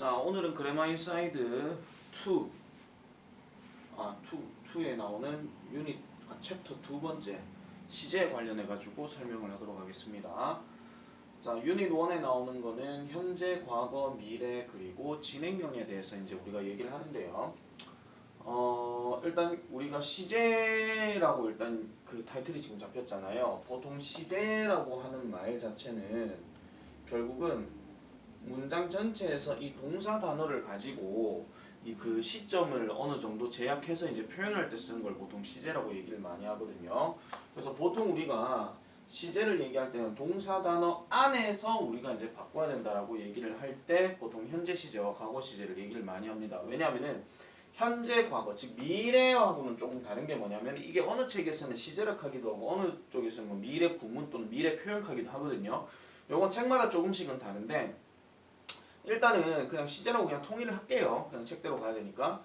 자, 오늘은 그래마인 사이드 2에 나오는 챕터 두 번째 시제에 관련해 가지고 설명을 하도록 하겠습니다. 자, 유닛 1에 나오는 거는 현재, 과거, 미래 그리고 진행형에 대해서 이제 우리가 얘기를 하는데요. 일단 우리가 시제라고 일단 그 타이틀이 지금 잡혔잖아요. 보통 시제라고 하는 말 자체는 결국은 문장 전체에서 이 동사 단어를 가지고 이 그 시점을 어느 정도 제약해서 이제 표현할 때 쓰는 걸 보통 시제라고 얘기를 많이 하거든요. 그래서 보통 우리가 시제를 얘기할 때는 동사 단어 안에서 우리가 이제 바꿔야 된다라고 얘기를 할 때 보통 현재 시제와 과거 시제를 얘기를 많이 합니다. 왜냐하면은 현재, 과거, 즉 미래하고는 조금 다른 게 뭐냐면 이게 어느 책에서는 시제력 하기도 하고 어느 쪽에서는 뭐 미래 구문 또는 미래 표현하기도 하거든요. 요건 책마다 조금씩은 다른데 일단은 그냥 시제라고 그냥 통일을 할게요. 그냥 책대로 가야 되니까.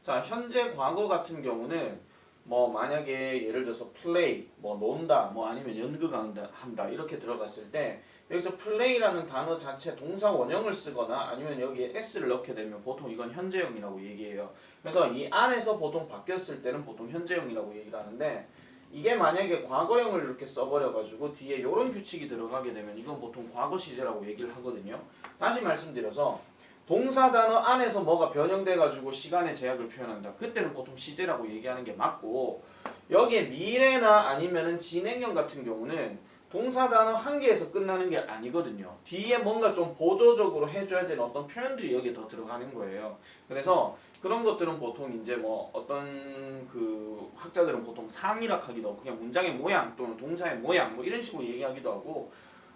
자, 현재, 과거 같은 경우는 뭐 만약에 예를 들어서 play, 뭐 논다, 뭐 아니면 연극한다 이렇게 들어갔을 때 여기서 play라는 단어 자체 동사 원형을 쓰거나 아니면 여기에 s를 넣게 되면 보통 이건 현재형이라고 얘기해요. 그래서 이 안에서 보통 바뀌었을 때는 보통 현재형이라고 얘기를 하는데 이게 만약에 과거형을 이렇게 써버려가지고 뒤에 이런 규칙이 들어가게 되면 이건 보통 과거 시제라고 얘기를 하거든요. 다시 말씀드려서 동사 단어 안에서 뭐가 변형돼가지고 시간의 제약을 표현한다. 그때는 보통 시제라고 얘기하는 게 맞고 여기에 미래나 아니면은 진행형 같은 경우는 동사 단어 한 개에서 끝나는 게 아니거든요. 뒤에 뭔가 좀 보조적으로 해줘야 되는 어떤 표현들이 여기에 더 들어가는 거예요. 그래서 그런 것들은 보통 이제 뭐 어떤 그 학자들은 보통 상이라고 하기도 하고 그냥 문장의 모양 또는 동사의 모양 뭐 이런 식으로 얘기하기도 하고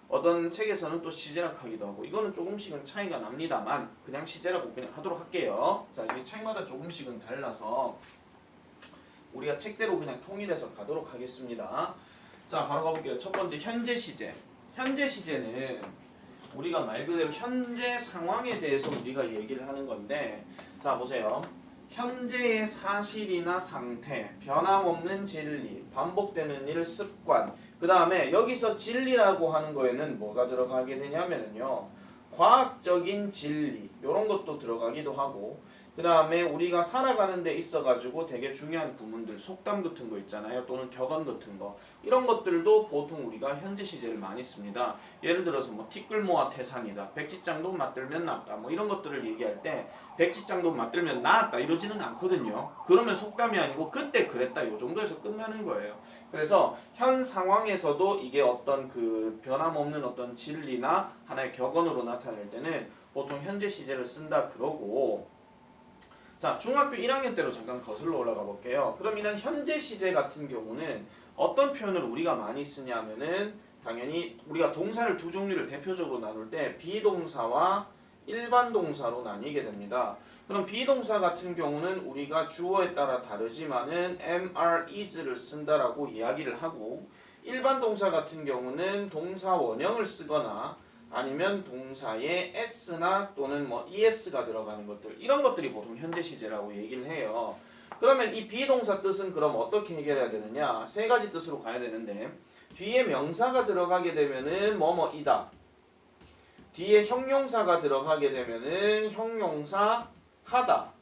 어떤 책에서는 또 시제라고 하기도 하고 이거는 조금씩은 차이가 납니다만 그냥 시제라고 그냥 하도록 할게요. 자, 이게 책마다 조금씩은 달라서 우리가 책대로 그냥 통일해서 가도록 하겠습니다. 자, 바로 가볼게요. 첫 번째 현재 시제. 현재 시제는 우리가 말 그대로 현재 상황에 대해서 우리가 얘기를 하는 건데 자, 보세요. 현재의 사실이나 상태, 변함없는 진리, 반복되는 일, 습관. 그 다음에 여기서 진리라고 하는 거에는 뭐가 들어가게 되냐면요. 과학적인 진리, 이런 것도 들어가기도 하고 그 다음에 우리가 살아가는 데 있어가지고 되게 중요한 부분들, 속담 같은 거 있잖아요. 또는 격언 같은 거. 이런 것들도 보통 우리가 현재 시제를 많이 씁니다. 예를 들어서 뭐 티끌모아 태산이다. 백지장도 맞들면 낫다. 뭐 이런 것들을 얘기할 때 백지장도 맞들면 나았다 이러지는 않거든요. 그러면 속담이 아니고 그때 그랬다. 요 정도에서 끝나는 거예요. 그래서 현 상황에서도 이게 어떤 그 변함없는 어떤 진리나 하나의 격언으로 나타낼 때는 보통 현재 시제를 쓴다 그러고 자, 중학교 1학년 때로 잠깐 거슬러 올라가 볼게요. 그럼 이런 현재 시제 같은 경우는 어떤 표현을 우리가 많이 쓰냐면은 당연히 우리가 동사를 두 종류를 대표적으로 나눌 때 비동사와 일반 동사로 나뉘게 됩니다. 그럼 비동사 같은 경우는 우리가 주어에 따라 다르지만은 am, are, is를 쓴다라고 이야기를 하고 일반 동사 같은 경우는 동사 원형을 쓰거나 아니면 동사에 s나 또는 뭐 es가 들어가는 것들 이런 것들이 보통 현재 시제라고 얘기를 해요. 그러면 이 비동사 뜻은 그럼 어떻게 해결해야 되느냐? 세 가지 뜻으로 가야 되는데 뒤에 명사가 들어가게 되면은 뭐뭐이다. 뒤에 형용사가 들어가게 되면은 형용사 하다.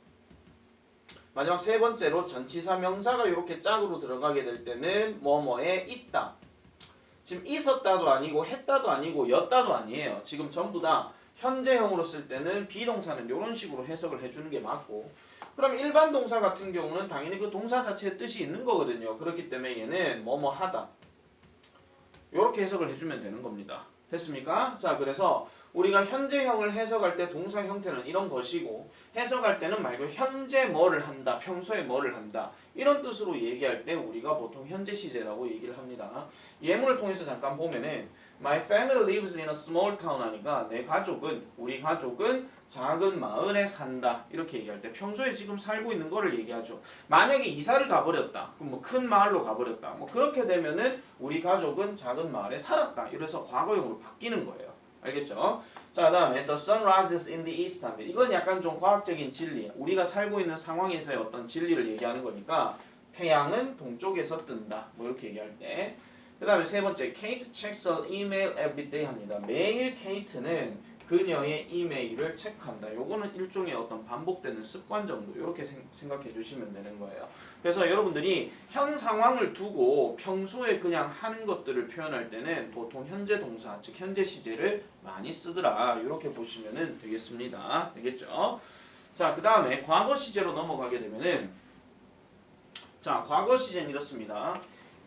마지막 세 번째로 전치사 명사가 이렇게 짝으로 들어가게 될 때는 뭐뭐에 있다. 지금 있었다도 아니고 했다도 아니고 였다도 아니에요. 지금 전부 다 현재형으로 쓸 때는 비동사는 이런 식으로 해석을 해주는 게 맞고 그럼 일반 동사 같은 경우는 당연히 그 동사 자체의 뜻이 있는 거거든요. 그렇기 때문에 얘는 뭐뭐 하다 이렇게 해석을 해주면 되는 겁니다. 됐습니까? 자, 그래서 우리가 현재형을 해석할 때 동사 형태는 이런 것이고 해석할 때는 말고 현재 뭐를 한다, 평소에 뭐를 한다 이런 뜻으로 얘기할 때 우리가 보통 현재 시제라고 얘기를 합니다. 예문을 통해서 잠깐 보면은 My family lives in a small town 하니까 우리 가족은 작은 마을에 산다 이렇게 얘기할 때 평소에 지금 살고 있는 거를 얘기하죠. 만약에 이사를 가버렸다, 그럼 뭐 큰 마을로 가버렸다, 뭐 그렇게 되면은 우리 가족은 작은 마을에 살았다 이래서 과거형으로 바뀌는 거예요. 알겠죠? 자, 다음에 The sun rises in the east 하면 이건 약간 좀 과학적인 진리, 우리가 살고 있는 상황에서의 어떤 진리를 얘기하는 거니까 태양은 동쪽에서 뜬다 뭐 이렇게 얘기할 때 그 다음에 세 번째 Kate checks her email every day 합니다. 매일 케이트는 그녀의 이메일을 체크한다. 요거는 일종의 어떤 반복되는 습관 정도 이렇게 생각해 주시면 되는 거예요. 그래서 여러분들이 현 상황을 두고 평소에 그냥 하는 것들을 표현할 때는 보통 현재 동사, 즉 현재 시제를 많이 쓰더라. 이렇게 보시면 되겠습니다. 되겠죠? 자, 그 다음에 과거 시제로 넘어가게 되면은 자, 과거 시제는 이렇습니다.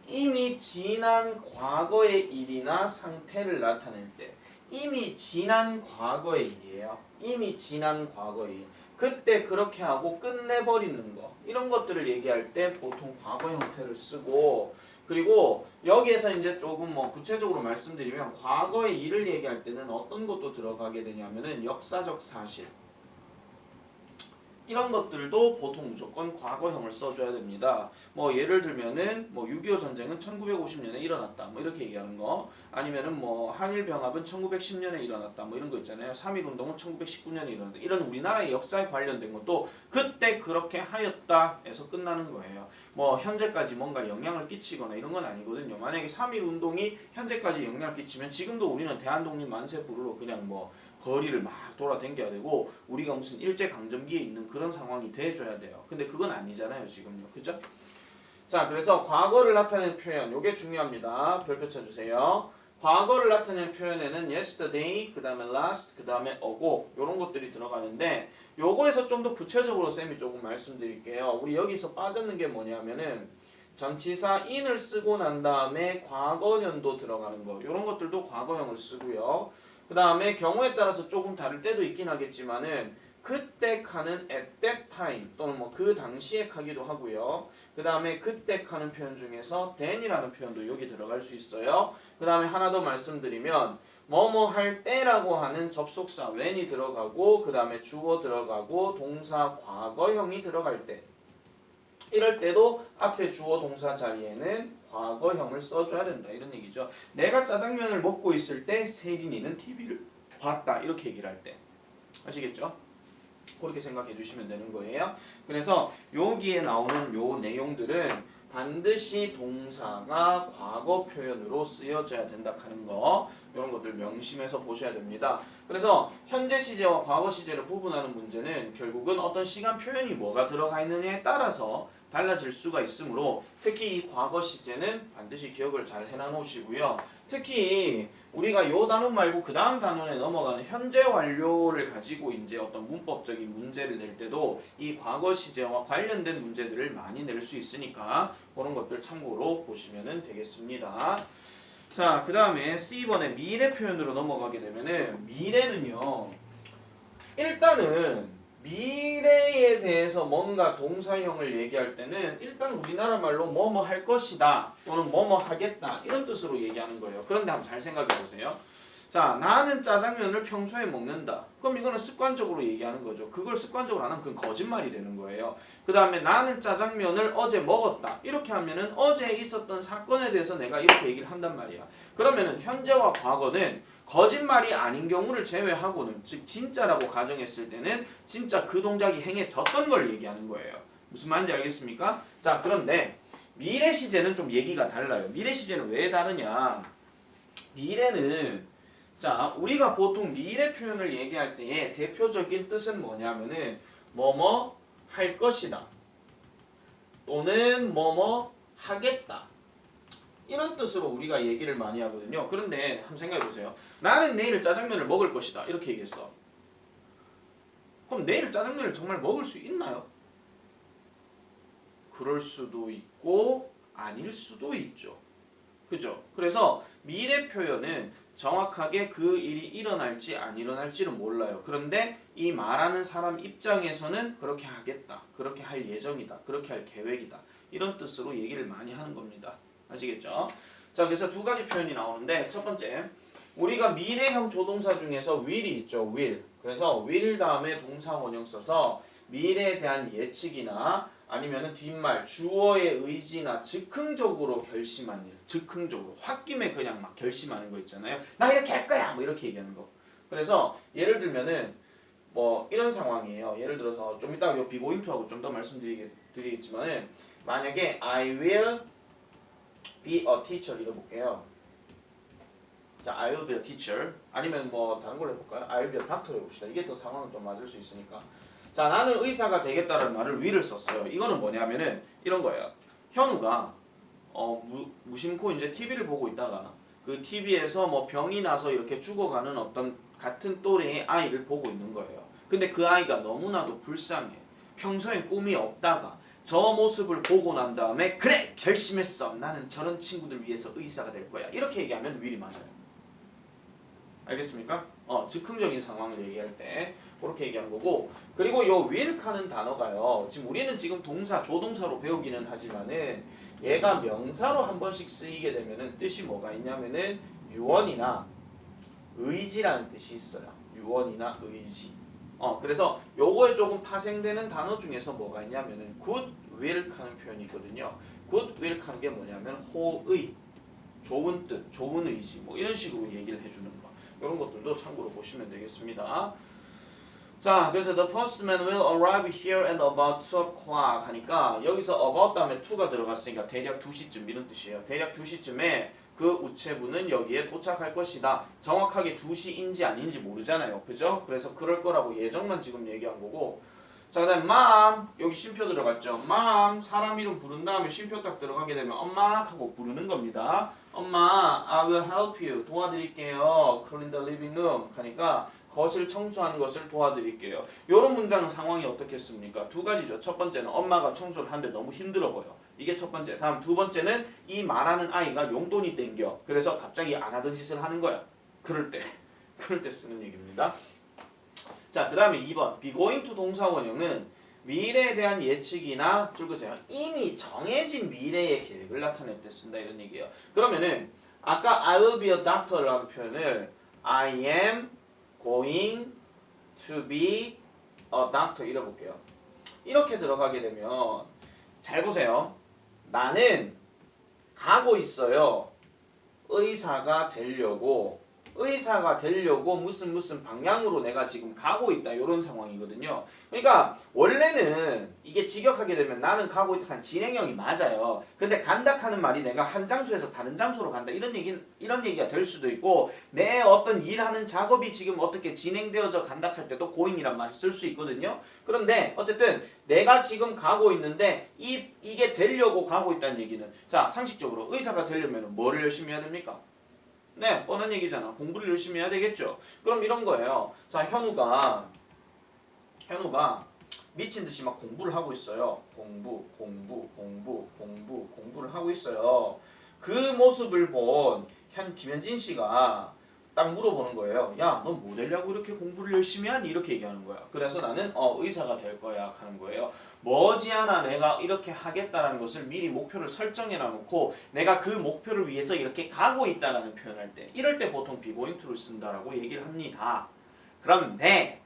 이미 지난 과거의 일이나 상태를 나타낼 때 이미 지난 과거의 일이에요. 이미 지난 과거의 일. 그때 그렇게 하고 끝내버리는 거. 이런 것들을 얘기할 때 보통 과거 형태를 쓰고 그리고 여기에서 이제 조금 뭐 구체적으로 말씀드리면 과거의 일을 얘기할 때는 어떤 것도 들어가게 되냐면은 역사적 사실. 이런 것들도 보통 무조건 과거형을 써줘야 됩니다. 뭐 예를 들면은 뭐 6.25 전쟁은 1950년에 일어났다. 뭐 이렇게 얘기하는 거. 아니면은 뭐 한일 병합은 1910년에 일어났다. 뭐 이런 거 있잖아요. 3.1 운동은 1919년에 일어났다. 이런 우리나라의 역사에 관련된 것도 그때 그렇게 하였다 해서 끝나는 거예요. 뭐 현재까지 뭔가 영향을 끼치거나 이런 건 아니거든요. 만약에 3.1 운동이 현재까지 영향을 끼치면 지금도 우리는 대한독립 만세 부르러 그냥 뭐 거리를 막 돌아다녀야 되고 우리가 무슨 일제강점기에 있는 그런 상황이 돼줘야 돼요. 근데 그건 아니잖아요 지금요. 그죠? 자, 그래서 과거를 나타내는 표현 요게 중요합니다. 별표 쳐주세요. 과거를 나타내는 표현에는 yesterday, 그 다음에 last, 그 다음에 ago 요런 것들이 들어가는데 요거에서 좀 더 구체적으로 쌤이 조금 말씀드릴게요. 우리 여기서 빠졌는 게 뭐냐면은 전치사 in을 쓰고 난 다음에 과거년도 들어가는 거 요런 것들도 과거형을 쓰고요. 그 다음에 경우에 따라서 조금 다를 때도 있긴 하겠지만은 그때 칸은 at that time 또는 뭐 그 당시에 하기도 하고요. 그 다음에 그때 하는 표현 중에서 then이라는 표현도 여기 들어갈 수 있어요. 그 다음에 하나 더 말씀드리면 뭐뭐 할 때라고 하는 접속사 when이 들어가고 그 다음에 주어 들어가고 동사 과거형이 들어갈 때 이럴 때도 앞에 주어 동사 자리에는 과거형을 써줘야 된다 이런 얘기죠. 내가 짜장면을 먹고 있을 때 세린이는 TV를 봤다 이렇게 얘기를 할 때 아시겠죠? 그렇게 생각해 주시면 되는 거예요. 그래서 여기에 나오는 요 내용들은 반드시 동사가 과거 표현으로 쓰여져야 된다 하는 거 이런 것들 명심해서 보셔야 됩니다. 그래서 현재 시제와 과거 시제를 구분하는 문제는 결국은 어떤 시간 표현이 뭐가 들어가 있느냐에 따라서 달라질 수가 있으므로 특히 이 과거 시제는 반드시 기억을 잘 해놔 놓으시고요. 특히 우리가 요 단원 말고 그 다음 단원에 넘어가는 현재 완료를 가지고 이제 어떤 문법적인 문제를 낼 때도 이 과거 시제와 관련된 문제들을 많이 낼 수 있으니까 그런 것들 참고로 보시면 되겠습니다. 자, 그 다음에 C번의 미래 표현으로 넘어가게 되면은 미래는요. 일단은 미래에 대해서 뭔가 동사형을 얘기할 때는 일단 우리나라 말로 뭐뭐 할 것이다 또는 뭐뭐 하겠다 이런 뜻으로 얘기하는 거예요. 그런데 한번 잘 생각해 보세요. 자, 나는 짜장면을 평소에 먹는다. 그럼 이거는 습관적으로 얘기하는 거죠. 그걸 습관적으로 안 하면 그건 거짓말이 되는 거예요. 그 다음에 나는 짜장면을 어제 먹었다. 이렇게 하면은 어제 있었던 사건에 대해서 내가 이렇게 얘기를 한단 말이야. 그러면은 현재와 과거는 거짓말이 아닌 경우를 제외하고는 즉 진짜라고 가정했을 때는 진짜 그 동작이 행해졌던 걸 얘기하는 거예요. 무슨 말인지 알겠습니까? 자, 그런데 미래 시제는 좀 얘기가 달라요. 미래 시제는 왜 다르냐? 미래는 자, 우리가 보통 미래 표현을 얘기할 때의 대표적인 뜻은 뭐냐면은 뭐뭐 할 것이다 또는 뭐뭐 하겠다 이런 뜻으로 우리가 얘기를 많이 하거든요. 그런데 한번 생각해 보세요. 나는 내일 짜장면을 먹을 것이다 이렇게 얘기했어. 그럼 내일 짜장면을 정말 먹을 수 있나요? 그럴 수도 있고 아닐 수도 있죠. 그죠? 그래서 미래 표현은 정확하게 그 일이 일어날지 안 일어날지는 몰라요. 그런데 이 말하는 사람 입장에서는 그렇게 하겠다, 그렇게 할 예정이다, 그렇게 할 계획이다 이런 뜻으로 얘기를 많이 하는 겁니다. 아시겠죠? 자, 그래서 두 가지 표현이 나오는데 첫 번째 우리가 미래형 조동사 중에서 will이 있죠. will. 그래서 will 다음에 동사 원형 써서 미래에 대한 예측이나 아니면은 뒷말 주어의 의지나 즉흥적으로 결심한 일, 즉흥적으로 홧김에 그냥 막 결심하는 거 있잖아요. 나 이렇게 할 거야, 뭐 이렇게 얘기하는 거. 그래서 예를 들면은 뭐 이런 상황이에요. 예를 들어서 좀 이따가 요 비고인투하고 좀 더 말씀드리겠지만은 만약에 I will be a teacher 읽어볼게요. 자, I will be a teacher. 아니면 뭐 다른 걸로 해볼까요? I will be a doctor 해봅시다. 이게 더 상황은 좀 맞을 수 있으니까. 자, 나는 의사가 되겠다는 말을 will을 썼어요. 이거는 뭐냐면은 이런 거예요. 현우가 무심코 이제 TV를 보고 있다가 그 TV에서 뭐 병이 나서 이렇게 죽어가는 어떤 같은 또래의 아이를 보고 있는 거예요. 근데 그 아이가 너무나도 불쌍해. 평소에 꿈이 없다가 저 모습을 보고 난 다음에 그래 결심했어. 나는 저런 친구들 위해서 의사가 될 거야. 이렇게 얘기하면 will이 맞아요. 알겠습니까? 즉흥적인 상황을 얘기할 때 그렇게 얘기하는 거고, 그리고 요 will하는 단어가요. 지금 우리는 지금 동사 조동사로 배우기는 하지만은 얘가 명사로 한 번씩 쓰이게 되면은 뜻이 뭐가 있냐면은 유언이나 의지라는 뜻이 있어요. 유언이나 의지. 그래서 요거에 조금 파생되는 단어 중에서 뭐가 있냐면은 good will 하는 표현이 있거든요. good will 하는 게 뭐냐면 호의, 좋은 뜻, 좋은 의지 뭐 이런 식으로 얘기를 해주는 거. 이런 것들도 참고로 보시면 되겠습니다. 자, 그래서 the postman will arrive here at about 2 o'clock 하니까 여기서 about 다음에 to가 들어갔으니까 대략 2시쯤 이런 뜻이에요. 대략 2시쯤에 그 우체부는 여기에 도착할 것이다. 정확하게 2시인지 아닌지 모르잖아요. 그죠? 그래서 그럴 거라고 예정만 지금 얘기한 거고. 자, 그 다음에 mom, 여기 쉼표 들어갔죠. mom, 사람 이름 부른 다음에 쉼표 딱 들어가게 되면 엄마 하고 부르는 겁니다. 엄마, I will help you. 도와드릴게요. clean the living room 하니까 거실 청소하는 것을 도와드릴게요. 이런 문장은 상황이 어떻겠습니까? 두 가지죠. 첫 번째는 엄마가 청소를 하는데 너무 힘들어 보여. 이게 첫 번째. 다음 두 번째는 이 말하는 아이가 용돈이 땡겨. 그래서 갑자기 안 하던 짓을 하는 거야. 그럴 때 쓰는 얘기입니다. 자, 그 다음에 2번 be going to 동사 원형은 미래에 대한 예측이나 줄거세요. 이미 정해진 미래의 계획을 나타낼 때 쓴다 이런 얘기예요. 그러면은 아까 I will be a doctor라는 표현을 I am going to be a doctor 이래볼게요. 이렇게 들어가게 되면 잘 보세요. 나는 가고 있어요. 의사가 되려고 무슨 방향으로 내가 지금 가고 있다 이런 상황이거든요. 그러니까 원래는 이게 직역하게 되면 나는 가고 있다 한 진행형이 맞아요. 근데 간다 하는 말이 내가 한 장소에서 다른 장소로 간다 이런 얘기가 될 수도 있고, 내 어떤 일하는 작업이 지금 어떻게 진행되어져 간다 할 때도 going이란 말을 쓸 수 있거든요. 그런데 어쨌든 내가 지금 가고 있는데 이게 되려고 가고 있다는 얘기는, 자, 상식적으로 의사가 되려면 뭐를 열심히 해야 됩니까? 네, 뻔한 얘기잖아. 공부를 열심히 해야 되겠죠. 그럼 이런 거예요. 자, 현우가 미친 듯이 막 공부를 하고 있어요. 공부를 하고 있어요. 그 모습을 본 김현진 씨가 딱 물어보는 거예요. 야, 너 뭐 되려고 이렇게 공부를 열심히 하니? 이렇게 얘기하는 거야. 그래서 나는 의사가 될 거야 하는 거예요. 머지않아 내가 이렇게 하겠다라는 것을 미리 목표를 설정해 놔놓고 내가 그 목표를 위해서 이렇게 가고 있다라는 표현할 때, 이럴 때 보통 be going to를 쓴다라고 얘기를 합니다. 그런데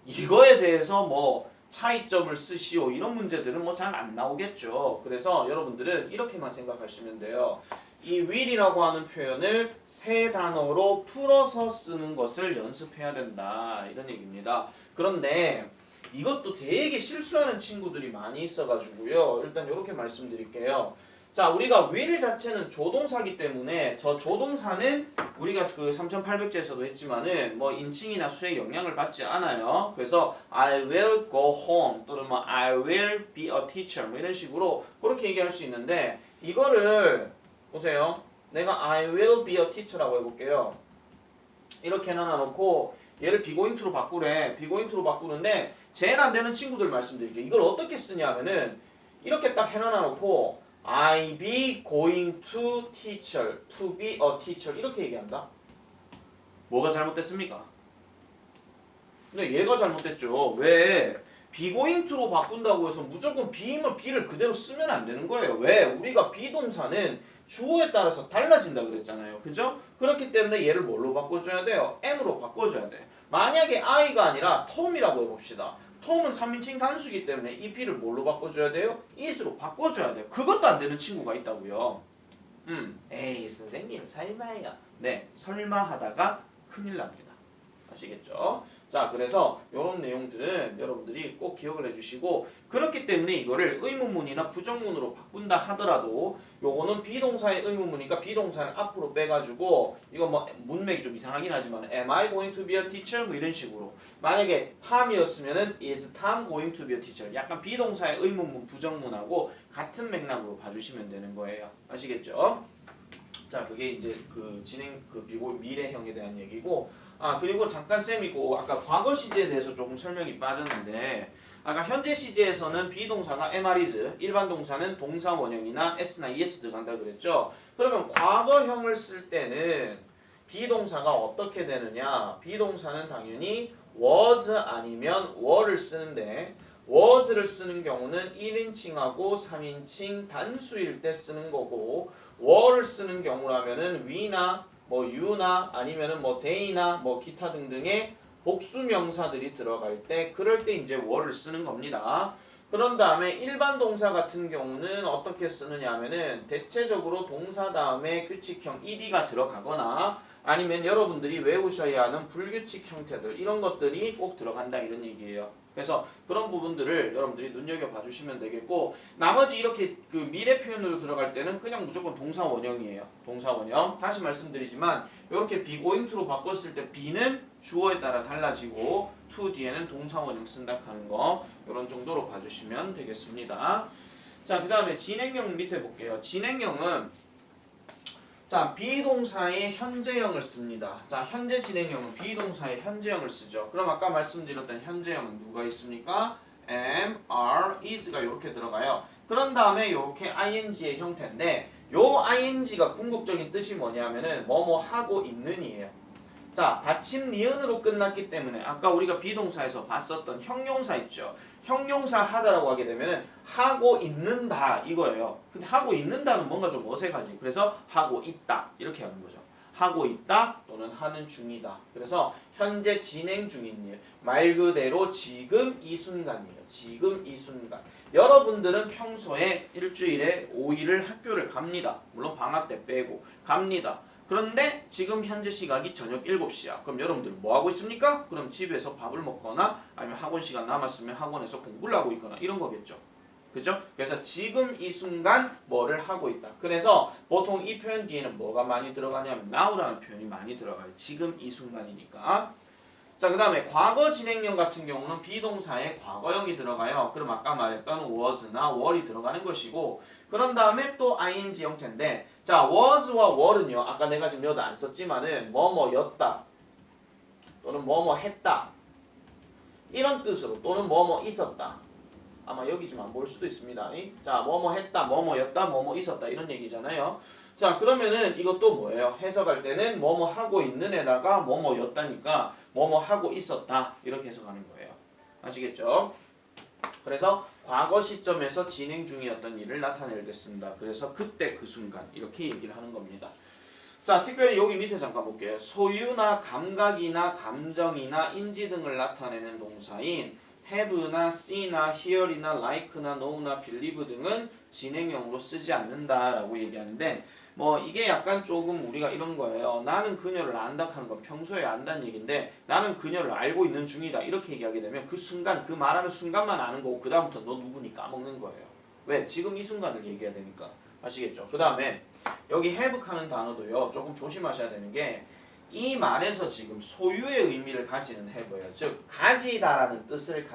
이거에 대해서 뭐 차이점을 쓰시오 이런 문제들은 뭐 잘 안 나오겠죠. 그래서 여러분들은 이렇게만 생각하시면 돼요. 이 will이라고 하는 표현을 세 단어로 풀어서 쓰는 것을 연습해야 된다 이런 얘기입니다. 그런데 이것도 되게 실수하는 친구들이 많이 있어가지고요. 일단 이렇게 말씀드릴게요. 자, 우리가 will 자체는 조동사기 때문에 저 조동사는 우리가 그 3800제에서도 했지만은 뭐 인칭이나 수에 영향을 받지 않아요. 그래서 I will go home 또는 뭐 I will be a teacher 뭐 이런 식으로 그렇게 얘기할 수 있는데, 이거를 보세요. 내가 I will be a teacher라고 해볼게요. 이렇게 해놔놓고 얘를 be going to로 바꾸래. be going to로 바꾸는데 제일 안 되는 친구들 말씀드릴게요. 이걸 어떻게 쓰냐면은 이렇게 딱 해놔놓고 I be going to teacher, to be a teacher 이렇게 얘기한다. 뭐가 잘못됐습니까? 근데 얘가 잘못됐죠. 왜? be going to로 바꾼다고 해서 무조건 be이면 be를 그대로 쓰면 안 되는 거예요. 왜? 우리가 비동사는 주어에 따라서 달라진다 그랬잖아요. 그죠? 그렇기 때문에 얘를 뭘로 바꿔줘야 돼요? am으로 바꿔줘야 돼. 만약에 I가 아니라 Tom이라고 해봅시다. Tom은 3인칭 단수이기 때문에 이 B를 뭘로 바꿔줘야 돼요? is로 바꿔줘야 돼요. 그것도 안 되는 친구가 있다고요. 에이 선생님 설마요. 네, 설마 하다가 큰일 납니다. 아시겠죠? 자, 그래서 이런 내용들은 여러분들이 꼭 기억을 해주시고 그렇기 때문에 이거를 의문문이나 부정문으로 바꾼다 하더라도 요거는 비동사의 의문문이니까 비동사를 앞으로 빼가지고 이거 뭐 문맥이 좀 이상하긴 하지만 Am I going to be a teacher? 뭐 이런 식으로 만약에 Tom이었으면은 Is Tom going to be a teacher? 약간 비동사의 의문문, 부정문하고 같은 맥락으로 봐주시면 되는 거예요. 아시겠죠? 자, 그게 이제 그 진행 그 비고 미래형에 대한 얘기고 그리고 잠깐 쌤이고 아까 과거 시제에 대해서 조금 설명이 빠졌는데 아까 현재 시제에서는 비동사가 am, is, 일반 동사는 동사 원형이나 s나 es 들어간다 그랬죠. 그러면 과거형을 쓸 때는 비동사가 어떻게 되느냐? 비동사는 당연히 was 아니면 were를 쓰는데 was를 쓰는 경우는 1인칭하고 3인칭 단수일 때 쓰는 거고 were를 쓰는 경우라면은 we나 뭐 you나 아니면은 뭐 they나 뭐 기타 등등의 복수 명사들이 들어갈 때 그럴 때 이제 were를 쓰는 겁니다. 그런 다음에 일반 동사 같은 경우는 어떻게 쓰느냐 하면은 대체적으로 동사 다음에 규칙형 ed가 들어가거나 아니면 여러분들이 외우셔야 하는 불규칙 형태들 이런 것들이 꼭 들어간다 이런 얘기예요. 그래서 그런 부분들을 여러분들이 눈여겨봐 주시면 되겠고 나머지 이렇게 그 미래 표현으로 들어갈 때는 그냥 무조건 동사 원형이에요. 동사 원형. 다시 말씀드리지만 이렇게 be going to로 바꿨을 때 be는 주어에 따라 달라지고 to 뒤에는 동사 원형 쓴다 하는 거 이런 정도로 봐주시면 되겠습니다. 자, 그 다음에 진행형 밑에 볼게요. 진행형은 자, 비동사의 현재형을 씁니다. 자, 현재 진행형은 비동사의 현재형을 쓰죠. 그럼 아까 말씀드렸던 현재형은 누가 있습니까? am, are, is가 이렇게 들어가요. 그런 다음에 이렇게 ing의 형태인데 요 ing가 궁극적인 뜻이 뭐냐면은 뭐뭐 하고 있는이에요. 자, 받침 니은으로 끝났기 때문에 아까 우리가 비동사에서 봤었던 형용사 있죠. 형용사 하다라고 하게 되면 하고 있는다 이거예요. 근데 하고 있는다는 뭔가 좀 어색하지. 그래서 하고 있다 이렇게 하는 거죠. 하고 있다 또는 하는 중이다. 그래서 현재 진행 중인 일. 말 그대로 지금 이 순간이에요. 지금 이 순간. 여러분들은 평소에 일주일에 5일을 학교를 갑니다. 물론 방학 때 빼고 갑니다. 그런데 지금 현재 시각이 저녁 7시야. 그럼 여러분들 뭐 하고 있습니까? 그럼 집에서 밥을 먹거나 아니면 학원 시간 남았으면 학원에서 공부를 하고 있거나 이런 거겠죠. 그죠? 그래서 지금 이 순간 뭐를 하고 있다. 그래서 보통 이 표현 뒤에는 뭐가 많이 들어가냐면 now라는 표현이 많이 들어가요. 지금 이 순간이니까. 자, 그 다음에 과거 진행형 같은 경우는 비동사에 과거형이 들어가요. 그럼 아까 말했던 was나 were이 들어가는 것이고 그런 다음에 또 ing 형태인데 자, was와 were는요. 아까 내가 지금 여기다 안 썼지만은 뭐뭐였다 또는 뭐뭐 했다 이런 뜻으로 또는 뭐뭐 있었다 아마 여기 좀 안 볼 수도 있습니다. 자, 뭐뭐 했다, 뭐뭐였다, 뭐뭐 있었다 이런 얘기잖아요. 자, 그러면은 이것도 뭐예요? 해석할 때는 뭐뭐 하고 있는 애다가 뭐뭐였다니까 뭐뭐 하고 있었다 이렇게 해석하는 거예요. 아시겠죠? 그래서 과거 시점에서 진행 중이었던 일을 나타낼 때 쓴다. 그래서 그때 그 순간 이렇게 얘기를 하는 겁니다. 자, 특별히 여기 밑에 잠깐 볼게요. 소유나 감각이나 감정이나 인지 등을 나타내는 동사인 have나 see나 hear이나 like나 know나 believe 등은 진행형으로 쓰지 않는다라고 얘기하는데 뭐 이게 약간 조금 우리가 이런 거예요. 나는 그녀를 안다 하는 건 평소에 안다는 얘기인데 나는 그녀를 알고 있는 중이다 이렇게 얘기하게 되면 그 순간 그 말하는 순간만 아는 거고 그 다음부터 너 누구니 까먹는 거예요. 왜? 지금 이 순간을 얘기해야 되니까. 아시겠죠? 그 다음에 여기 have 하는 단어도요 조금 조심하셔야 되는 게 이 말에서 지금 소유의 의미를 가지는 have예요. 즉 가지다라는 뜻을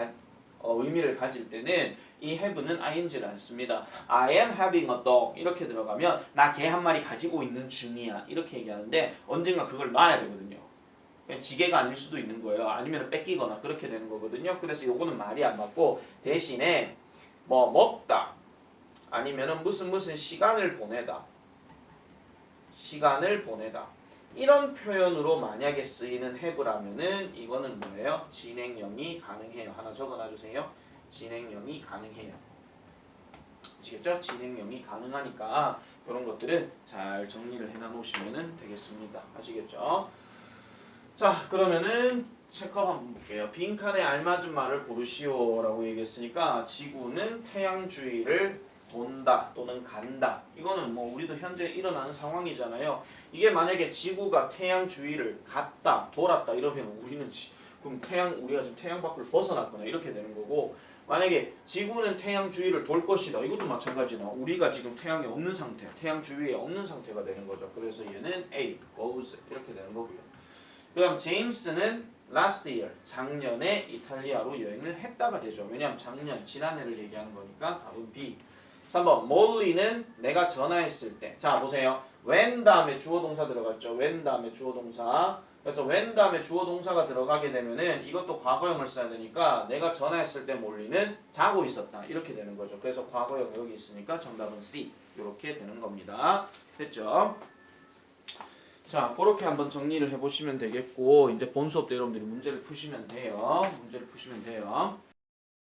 의미를 가질 때는 이 have는 ing를 안 씁니다. I am having a dog 이렇게 들어가면 나 개 한 마리 가지고 있는 중이야 이렇게 얘기하는데 언젠가 그걸 놔야 되거든요. 그냥 지게가 아닐 수도 있는 거예요. 아니면 뺏기거나 그렇게 되는 거거든요. 그래서 요거는 말이 안 맞고 대신에 뭐 먹다 아니면은 무슨 시간을 보내다 이런 표현으로 만약에 쓰이는 have라면은 이거는 뭐예요? 진행형이 가능해요. 하나 적어놔주세요. 진행형이 가능해요. 아시겠죠? 진행형이 가능하니까 이런 것들은 잘 정리를 해놔놓으시면 되겠습니다. 아시겠죠? 자, 그러면은 체크업 한번 볼게요. 빈칸에 알맞은 말을 고르시오라고 얘기했으니까 지구는 태양 주위를 돈다 또는 간다. 이거는 뭐 우리도 현재 일어나는 상황이잖아요. 이게 만약에 지구가 태양 주위를 갔다 돌았다 이러면 우리는 그럼 우리가 지금 태양 밖을 벗어났거나 이렇게 되는 거고, 만약에 지구는 태양 주위를 돌 것이다. 이것도 마찬가지나 우리가 지금 태양에 없는 상태, 태양 주위에 없는 상태가 되는 거죠. 그래서 얘는 A, goes 이렇게 되는 거고요. 그다음 제임스는 last year, 작년에 이탈리아로 여행을 했다가 되죠. 왜냐하면 작년, 지난해를 얘기하는 거니까 답은 B. 3번 몰리는 내가 전화했을 때. 자 보세요. when 다음에 주어 동사 들어갔죠. when 다음에 주어 동사. 그래서 when 다음에 주어 동사가 들어가게 되면은 이것도 과거형을 써야 되니까 내가 전화했을 때 몰리는 자고 있었다. 이렇게 되는 거죠. 그래서 과거형 여기 있으니까 정답은 C. 이렇게 되는 겁니다. 됐죠? 자, 그렇게 한번 정리를 해보시면 되겠고, 이제 본 수업 때 여러분들이 문제를 푸시면 돼요. 문제를 푸시면 돼요.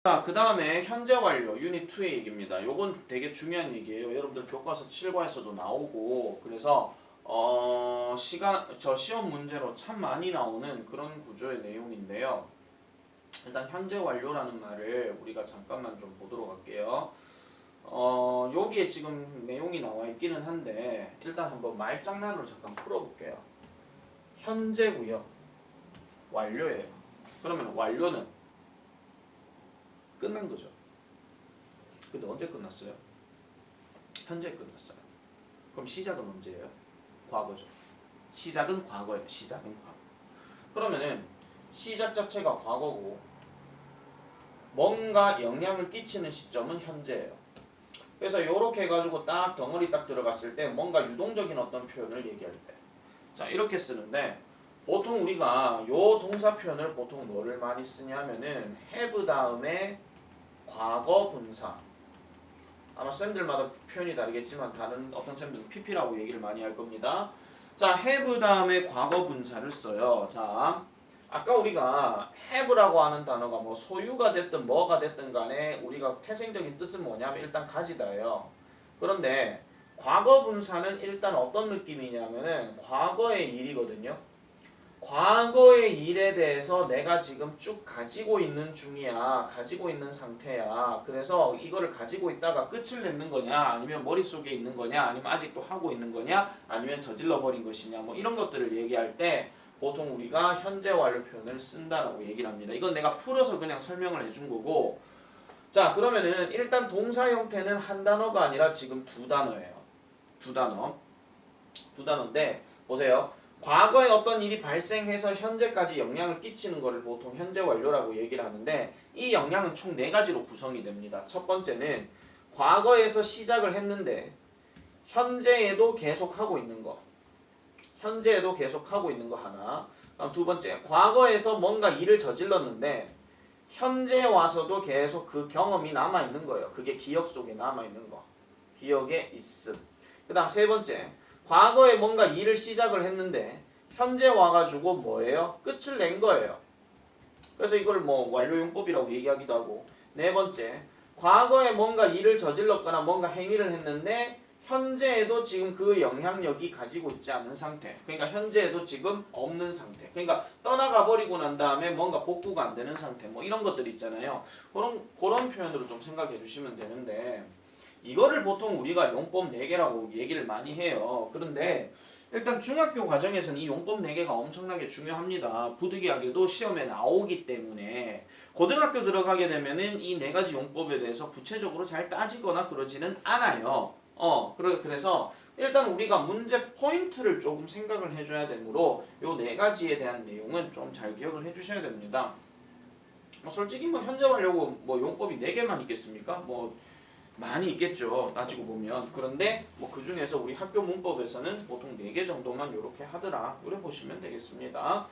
자, 그 다음에 현재 완료 유닛 2의 얘기입니다. 요건 되게 중요한 얘기예요. 여러분들 교과서 7과에서도 나오고, 그래서 시험 문제로 참 많이 나오는 그런 구조의 내용인데요. 일단 현재 완료라는 말을 우리가 잠깐만 좀 보도록 할게요. 여기에 지금 내용이 나와 있기는 한데 일단 한번 말장난으로 잠깐 풀어볼게요. 현재고요. 완료예요. 그러면 완료는 끝난 거죠. 근데 언제 끝났어요? 현재 끝났어요. 그럼 시작은 언제예요? 과거죠. 시작은 과거예요. 시작은 과거. 그러면은 시작 자체가 과거고 뭔가 영향을 끼치는 시점은 현재예요. 그래서 이렇게 해가지고 딱 덩어리 딱 들어갔을 때 뭔가 유동적인 어떤 표현을 얘기할 때, 자 이렇게 쓰는데 보통 우리가 요 동사 표현을 보통 뭐를 많이 쓰냐면은 have 다음에 과거 분사. 아마 쌤들마다 표현이 다르겠지만 다른 어떤 쌤들은 pp라고 얘기를 많이 할 겁니다. 자 have 다음에 과거 분사를 써요. 자 아까 우리가 have라고 하는 단어가 뭐 소유가 됐든 뭐가 됐든 간에 우리가 태생적인 뜻은 뭐냐면 일단 가지다예요. 그런데 과거 분사는 일단 어떤 느낌이냐면은 과거의 일이거든요. 과거의 일에 대해서 내가 지금 쭉 가지고 있는 중이야. 가지고 있는 상태야. 그래서 이거를 가지고 있다가 끝을 맺는 거냐, 아니면 머릿속에 있는 거냐, 아니면 아직도 하고 있는 거냐, 아니면 저질러 버린 것이냐, 뭐 이런 것들을 얘기할 때 보통 우리가 현재 완료 표현을 쓴다라고 얘기를 합니다. 이건 내가 풀어서 그냥 설명을 해준 거고, 자 그러면은 일단 동사 형태는 한 단어가 아니라 지금 두 단어예요. 두 단어인데 보세요. 과거에 어떤 일이 발생해서 현재까지 영향을 끼치는 것을 보통 현재 완료라고 얘기를 하는데 이 영향은 총 4가지로 구성이 됩니다. 첫 번째는 과거에서 시작을 했는데 현재에도 계속하고 있는 거. 현재에도 계속하고 있는 거 하나. 그다음 두 번째, 과거에서 뭔가 일을 저질렀는데 현재에 와서도 계속 그 경험이 남아있는 거예요. 그게 기억 속에 남아있는 거. 기억에 있음. 그 다음 세 번째, 과거에 뭔가 일을 시작을 했는데 현재 와가지고 뭐예요? 끝을 낸 거예요. 그래서 이걸 뭐 완료용법이라고 얘기하기도 하고. 네 번째, 과거에 뭔가 일을 저질렀거나 뭔가 행위를 했는데 현재에도 지금 그 영향력이 가지고 있지 않은 상태. 그러니까 현재에도 지금 없는 상태. 그러니까 떠나가 버리고 난 다음에 뭔가 복구가 안 되는 상태. 뭐 이런 것들 있잖아요. 그런 표현으로 좀 생각해 주시면 되는데 이거를 보통 우리가 용법 4개라고 얘기를 많이 해요. 그런데 일단 중학교 과정에서는 이 용법 4개가 엄청나게 중요합니다. 부득이하게도 시험에 나오기 때문에 고등학교 들어가게 되면은 이 4가지 용법에 대해서 구체적으로 잘 따지거나 그러지는 않아요. 그래서 일단 우리가 문제 포인트를 조금 생각을 해줘야 되므로 요 4가지에 대한 내용은 좀 잘 기억을 해주셔야 됩니다. 솔직히 뭐 현재 완료고 뭐 용법이 4개만 있겠습니까? 뭐 많이 있겠죠. 따지고 보면. 그런데 뭐 그 중에서 우리 학교 문법에서는 보통 4개 정도만 이렇게 하더라. 이렇게 보시면 되겠습니다.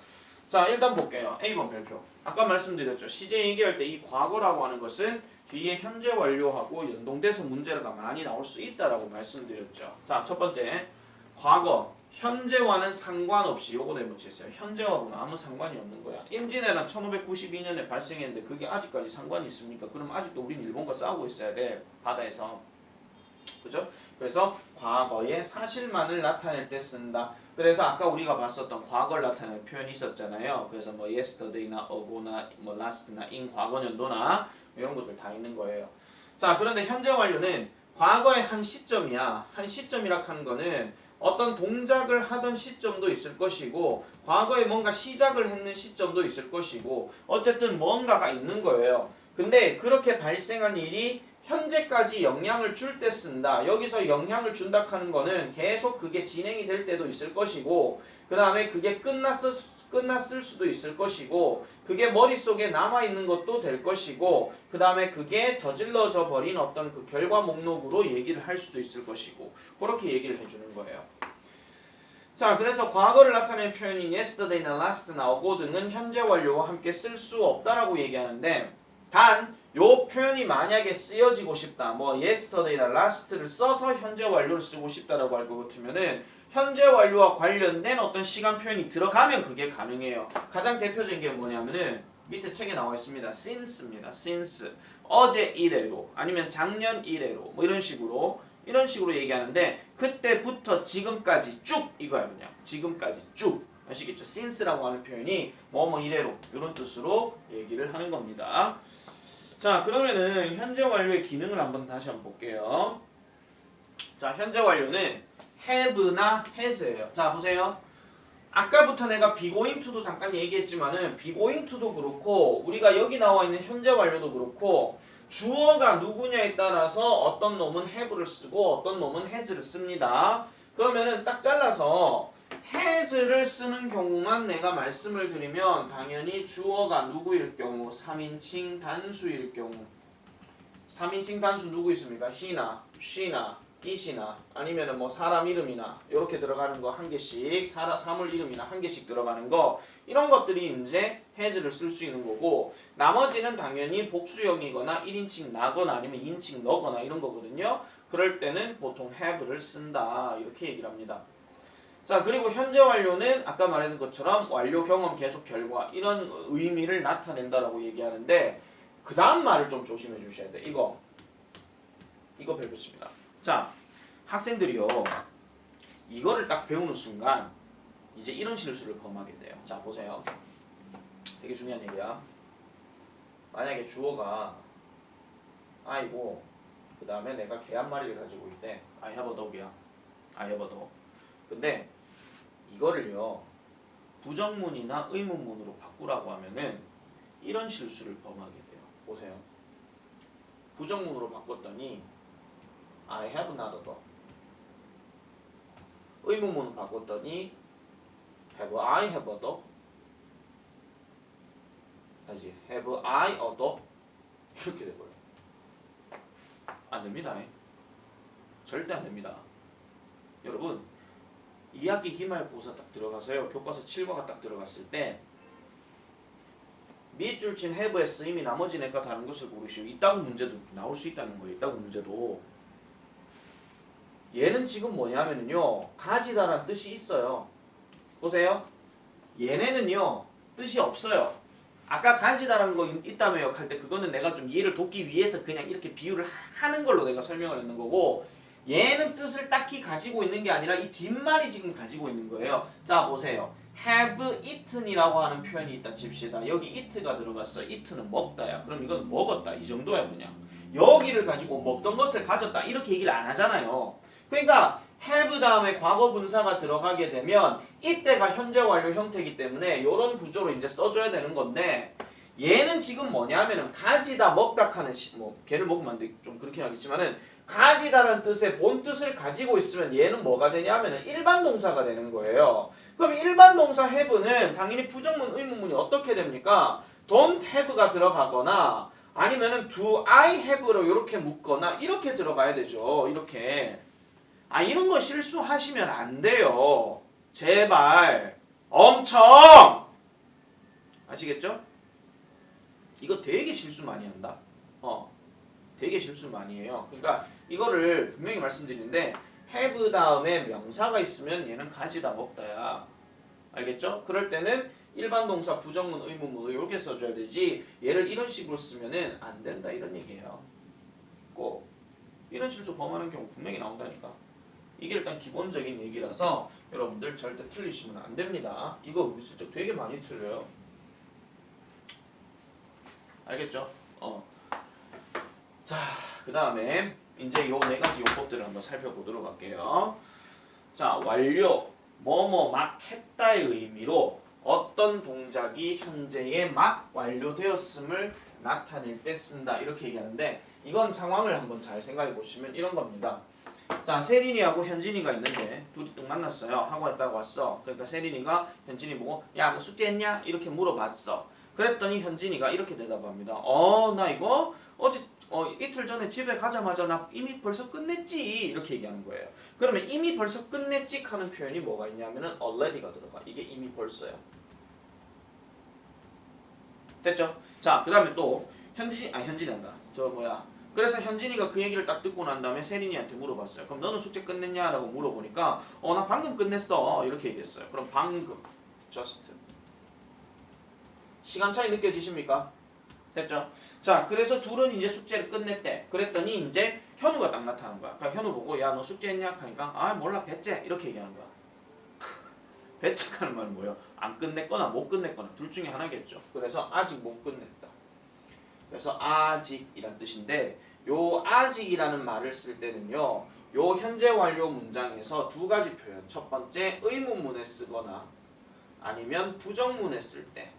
자 일단 볼게요. A번 별표. 아까 말씀드렸죠. 시제 얘기할 때 이 과거라고 하는 것은 뒤에 현재 완료하고 연동돼서 문제가 많이 나올 수 있다라고 말씀드렸죠. 자 첫 번째, 과거. 현재와는 상관없이 요거 내붙였어요. 현재와는 아무 상관이 없는 거야. 임진왜란 1592년에 발생했는데 그게 아직까지 상관이 있습니까? 그럼 아직도 우린 일본과 싸우고 있어야 돼. 바다에서. 그죠? 그래서 과거의 사실만을 나타낼 때 쓴다. 그래서 아까 우리가 봤었던 과거를 나타내는 표현이 있었잖아요. 그래서 뭐 yesterday나 ago나 뭐 last나 in 과거년도나 이런 것들 다 있는 거예요. 자 그런데 현재 완료는 과거의 한 시점이야. 한 시점이라 하는 거는 어떤 동작을 하던 시점도 있을 것이고 과거에 뭔가 시작을 했는 시점도 있을 것이고 어쨌든 뭔가가 있는 거예요. 근데 그렇게 발생한 일이 현재까지 영향을 줄 때 쓴다. 여기서 영향을 준다 하는 거는 계속 그게 진행이 될 때도 있을 것이고 그 다음에 그게 끝났을 수도 있을 것이고 그게 머릿속에 남아있는 것도 될 것이고 그 다음에 그게 저질러져 버린 어떤 그 결과 목록으로 얘기를 할 수도 있을 것이고 그렇게 얘기를 해주는 거예요. 자, 그래서 과거를 나타내는 표현인 yesterday나 last나 ago 등은 현재 완료와 함께 쓸 수 없다라고 얘기하는데 단 요 표현이 만약에 쓰여지고 싶다. 뭐 yesterday나 last를 써서 현재 완료를 쓰고 싶다라고 할 것 같으면은 현재 완료와 관련된 어떤 시간 표현이 들어가면 그게 가능해요. 가장 대표적인 게 뭐냐면은 밑에 책에 나와 있습니다. since입니다. since. 어제 이래로 아니면 작년 이래로 뭐 이런 식으로 얘기하는데 그때부터 지금까지 쭉 이거야 그냥. 지금까지 쭉. 아시겠죠? since라고 하는 표현이 뭐뭐 이래로 이런 뜻으로 얘기를 하는 겁니다. 자, 그러면은 현재 완료의 기능을 다시 한번 볼게요. 자, 현재 완료는 have나 has예요. 자, 보세요. 아까부터 내가 be going to도 잠깐 얘기했지만은 be going to도 그렇고 우리가 여기 나와 있는 현재 완료도 그렇고 주어가 누구냐에 따라서 어떤 놈은 have를 쓰고 어떤 놈은 has를 씁니다. 그러면은 딱 잘라서 has를 쓰는 경우만 내가 말씀을 드리면 당연히 주어가 누구일 경우 3인칭 단수일 경우 3인칭 단수 누구 있습니까? he나 she나 it이나 아니면은 뭐 사람 이름이나 이렇게 들어가는 거 한 개씩 사물 이름이나 한 개씩 들어가는 거 이런 것들이 이제 has를 쓸 수 있는 거고 나머지는 당연히 복수형이거나 1인칭 나거나 아니면 2인칭 너거나 이런 거거든요. 그럴 때는 보통 have를 쓴다 이렇게 얘기를 합니다. 자, 그리고 현재 완료는 아까 말했던 것처럼 완료 경험 계속 결과 이런 의미를 나타낸다라고 얘기하는데 그 다음 말을 좀 조심해 주셔야 돼. 이거 배웠습니다. 자, 학생들이요 이거를 딱 배우는 순간 이제 이런 실수를 범하게 돼요. 자, 보세요. 되게 중요한 얘기야. 만약에 주어가 I고 그 다음에 내가 개 한 마리를 가지고 있대. I have a dog이야. I have a dog. 근데 이거를요 부정문이나 의문문으로 바꾸라고 하면은 이런 실수를 범하게 돼요. 보세요. 부정문으로 바꿨더니 I have not a dog. 의문문으로 바꿨더니 have I have a dog? 다시 have I a dog? 이렇게 돼버려요. 안 됩니다. 절대 안 됩니다. 여러분 2학기 기말고사 딱 들어가서요. 교과서 7과가 딱 들어갔을 때 밑줄 친 have의 쓰임이 나머지 넷과 다른 것을 고르시오. 이따구 문제도 나올 수 있다는 거예요. 이따구 문제도. 얘는 지금 뭐냐면요. 가지다라는 뜻이 있어요. 보세요. 얘네는요. 뜻이 없어요. 아까 가지다라는 거 있다며요. 할 때 그거는 내가 좀 이해를 돕기 위해서 그냥 이렇게 비유를 하는 걸로 내가 설명을 했는 거고 얘는 뜻을 딱히 가지고 있는 게 아니라 이 뒷말이 지금 가지고 있는 거예요. 자, 보세요. have eaten이라고 하는 표현이 있다 칩시다. 여기 eat가 들어갔어. eat는 먹다야. 그럼 이건 먹었다. 이 정도야 그냥. 여기를 가지고 먹던 것을 가졌다. 이렇게 얘기를 안 하잖아요. 그러니까 have 다음에 과거 분사가 들어가게 되면 이때가 현재 완료 형태이기 때문에 이런 구조로 이제 써줘야 되는 건데 얘는 지금 뭐냐면은 가지다 먹다 하는 뭐 걔를 먹으면 안 돼. 좀 그렇게 하겠지만은 가지다라는 뜻의 본 뜻을 가지고 있으면 얘는 뭐가 되냐면은 일반 동사가 되는 거예요. 그럼 일반 동사 have는 당연히 부정문 의문문이 어떻게 됩니까? don't have가 들어가거나 아니면은 do I have로 이렇게 묶거나 이렇게 들어가야 되죠. 이렇게. 이런 거 실수하시면 안 돼요. 제발. 엄청! 아시겠죠? 이거 되게 실수 많이 한다. 되게 실수 많이 해요. 그러니까 이거를 분명히 말씀드리는데 have 다음에 명사가 있으면 얘는 가지다 먹다야. 알겠죠? 그럴 때는 일반 동사 부정문 의문문 이렇게 써줘야 되지 얘를 이런 식으로 쓰면은 안 된다 이런 얘기예요. 꼭 이런 실수 범하는 경우 분명히 나온다니까. 이게 일단 기본적인 얘기라서 여러분들 절대 틀리시면 안 됩니다. 이거 실적 되게 많이 틀려요. 알겠죠? 자, 그 다음에 이제 요 네 가지 용법들을 한번 살펴보도록 할게요. 자, 완료, 뭐뭐 막 했다의 의미로 어떤 동작이 현재에 막 완료되었음을 나타낼 때 쓴다. 이렇게 얘기하는데 이건 상황을 한번 잘 생각해 보시면 이런 겁니다. 자, 세린이하고 현진이가 있는데 둘이 뚝 만났어요. 학원 갔다가 왔어. 그러니까 세린이가 현진이 보고 야, 너 숙제했냐? 이렇게 물어봤어. 그랬더니 현진이가 이렇게 대답합니다. 나 이거 어제 이틀 전에 집에 가자마자 나 이미 벌써 끝냈지. 이렇게 얘기하는 거예요. 그러면 이미 벌써 끝냈지 하는 표현이 뭐가 있냐면은 already가 들어가. 이게 이미 벌써야. 됐죠? 자, 그다음에 또 현진이 한다. 그래서 현진이가 그 얘기를 딱 듣고 난 다음에 세린이한테 물어봤어요. 그럼 너는 숙제 끝냈냐? 라고 물어보니까 나 방금 끝냈어. 이렇게 얘기했어요. 그럼 방금 just 시간 차이 느껴지십니까? 됐죠? 자, 그래서 둘은 이제 숙제를 끝냈대. 그랬더니 이제 현우가 딱 나타난 거야. 그러니까 현우 보고 야, 너 숙제했냐? 하니까 아, 몰라, 배째. 이렇게 얘기하는 거야. 배째라는 말은 뭐예요? 안 끝냈거나 못 끝냈거나 둘 중에 하나겠죠. 그래서 아직 못 끝냈다. 그래서 아직이란 뜻인데 요 아직이라는 말을 쓸 때는요. 요 현재 완료 문장에서 두 가지 표현. 첫 번째 의문문에 쓰거나 아니면 부정문에 쓸 때.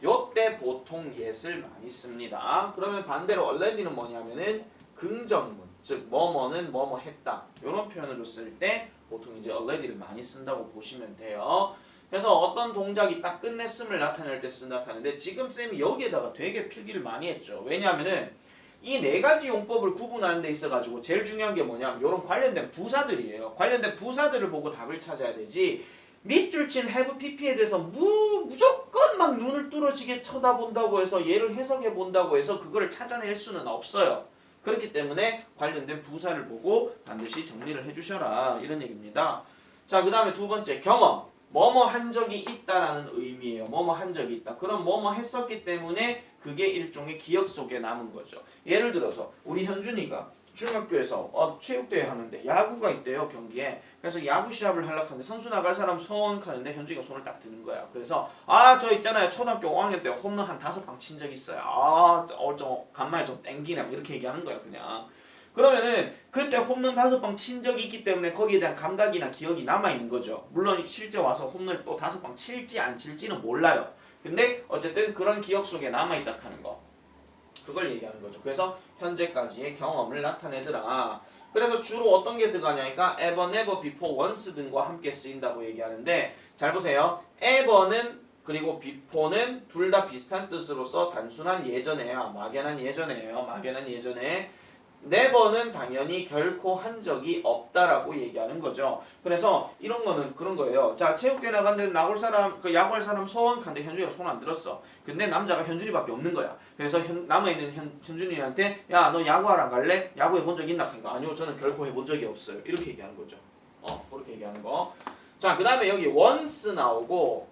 요때 보통 yes를 많이 씁니다. 그러면 반대로 already는 뭐냐면은 긍정문, 즉 뭐뭐는 뭐뭐 했다. 이런 표현으로 쓸 때 보통 이제 already를 많이 쓴다고 보시면 돼요. 그래서 어떤 동작이 딱 끝냈음을 나타낼 때 쓴다 하는데 지금 쌤이 여기에다가 되게 필기를 많이 했죠. 왜냐하면은 이 네 가지 용법을 구분하는 데 있어가지고 제일 중요한 게 뭐냐면 이런 관련된 부사들이에요. 관련된 부사들을 보고 답을 찾아야 되지. 밑줄 친 have pp에 대해서 무조건 막 눈을 뚫어지게 쳐다본다고 해서 얘를 해석해 본다고 해서 그거를 찾아낼 수는 없어요. 그렇기 때문에 관련된 부사를 보고 반드시 정리를 해주셔라 이런 얘기입니다. 자, 그 다음에 두 번째 경험. 뭐뭐 한 적이 있다라는 의미예요. 뭐뭐 한 적이 있다. 그럼 뭐뭐 했었기 때문에 그게 일종의 기억 속에 남은 거죠. 예를 들어서 우리 현준이가 중학교에서 체육대회 하는데 야구가 있대요, 경기에. 그래서 야구 시합을 하려고 하는데 선수 나갈 사람 손 하는데 현준이가 손을 딱 드는 거야. 그래서 저 있잖아요, 초등학교 5학년 때 홈런 한 5방 친 적 있어요. 좀 간만에 좀 땡기네 이렇게 얘기하는 거야 그냥. 그러면은 그때 홈런 5방 친 적이 있기 때문에 거기에 대한 감각이나 기억이 남아있는 거죠. 물론 실제 와서 홈런을 또 5방 칠지 안 칠지는 몰라요. 근데 어쨌든 그런 기억 속에 남아있다 하는 거. 그걸 얘기하는 거죠. 그래서 현재까지의 경험을 나타내더라. 그래서 주로 어떤 게 들어가냐니까 ever, never, before, once 등과 함께 쓰인다고 얘기하는데 잘 보세요. ever는 그리고 before는 둘 다 비슷한 뜻으로서 단순한 예전에야, 막연한 예전에요. 막연한 예전에. never는 당연히 결코 한 적이 없다라고 얘기하는 거죠. 그래서 이런 거는 그런 거예요. 자, 체육대회 나갔는데 나올 사람, 야구할 사람 손 근데 현준이가 손 안 들었어. 근데 남자가 현준이밖에 없는 거야. 그래서 남아있는 현준이한테 야, 너 야구하러 안 갈래? 야구해 본 적 있나? 그러니까 아니요, 저는 결코 해본 적이 없어요. 이렇게 얘기하는 거죠. 그렇게 얘기하는 거. 자, 그 다음에 여기 once 나오고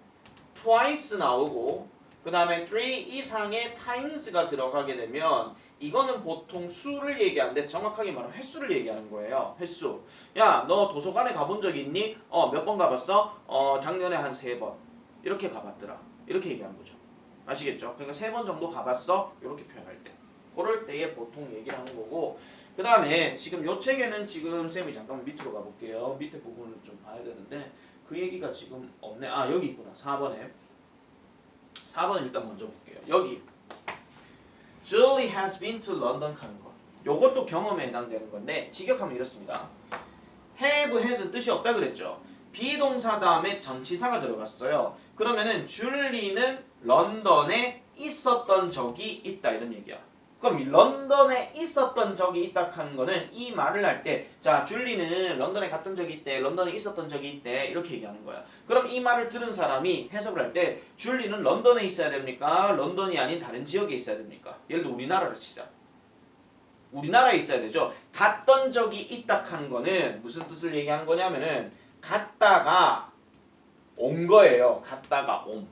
twice 나오고 그 다음에 three 이상의 times가 들어가게 되면 이거는 보통 수를 얘기하는데 정확하게 말하면 횟수를 얘기하는 거예요. 횟수. 야, 너 도서관에 가본 적 있니? 몇 번 가봤어? 작년에 한 3번. 이렇게 가봤더라. 이렇게 얘기하는 거죠. 아시겠죠? 그러니까 3번 정도 가봤어? 이렇게 표현할 때. 그럴 때에 보통 얘기를 하는 거고 그 다음에 지금 요 책에는 지금 쌤이 잠깐만 밑으로 가볼게요. 밑에 부분을 좀 봐야 되는데 그 얘기가 지금 없네. 여기 있구나. 4번에. 4번을 일단 먼저 볼게요. 여기. Julie has been to London 하는 거. 요것도 경험에 해당되는 건데 직역하면 이렇습니다. have, has는 뜻이 없다 그랬죠. 비동사 다음에 전치사가 들어갔어요. 그러면은 줄리는 런던에 있었던 적이 있다 이런 얘기야. 그럼 런던에 있었던 적이 있다 하는 거는 이 말을 할 때 자, 줄리는 런던에 갔던 적이 있대. 런던에 있었던 적이 있대. 이렇게 얘기하는 거야. 그럼 이 말을 들은 사람이 해석을 할 때 줄리는 런던에 있어야 됩니까? 런던이 아닌 다른 지역에 있어야 됩니까? 예를 들어 우리나라를 치자. 우리나라에 있어야 되죠. 갔던 적이 있다 하는 거는 무슨 뜻을 얘기하는 거냐면은 갔다가 온 거예요. 갔다가 옴.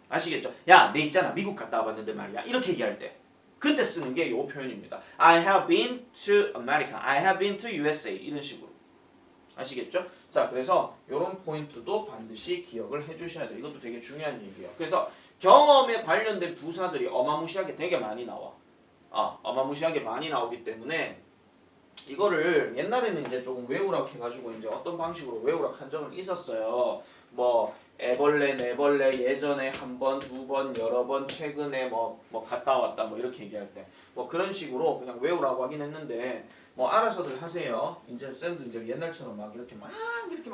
아시겠죠? 야, 내 있잖아. 미국 갔다 와봤는데 말이야. 이렇게 얘기할 때. 그때 쓰는 게 이 표현입니다. I have been to America. I have been to USA. 이런 식으로. 아시겠죠? 자, 그래서 이런 포인트도 반드시 기억을 해주셔야 돼요. 이것도 되게 중요한 얘기예요. 그래서 경험에 관련된 부사들이 어마무시하게 되게 많이 나와. 어마무시하게 많이 나오기 때문에 이거를 옛날에는 이제 조금 외우라고 해가지고 이제 어떤 방식으로 외우라고 한 적은 있었어요. 뭐 애벌레, 네벌레, 예전에 한 번, 두 번, 여러 번, 최근에 뭐 갔다 왔다 뭐 이렇게 얘기할 때 뭐 그런 식으로 그냥 외우라고 하긴 했는데 뭐 알아서들 하세요. 이제 쌤도 이제 옛날처럼 막 이렇게 막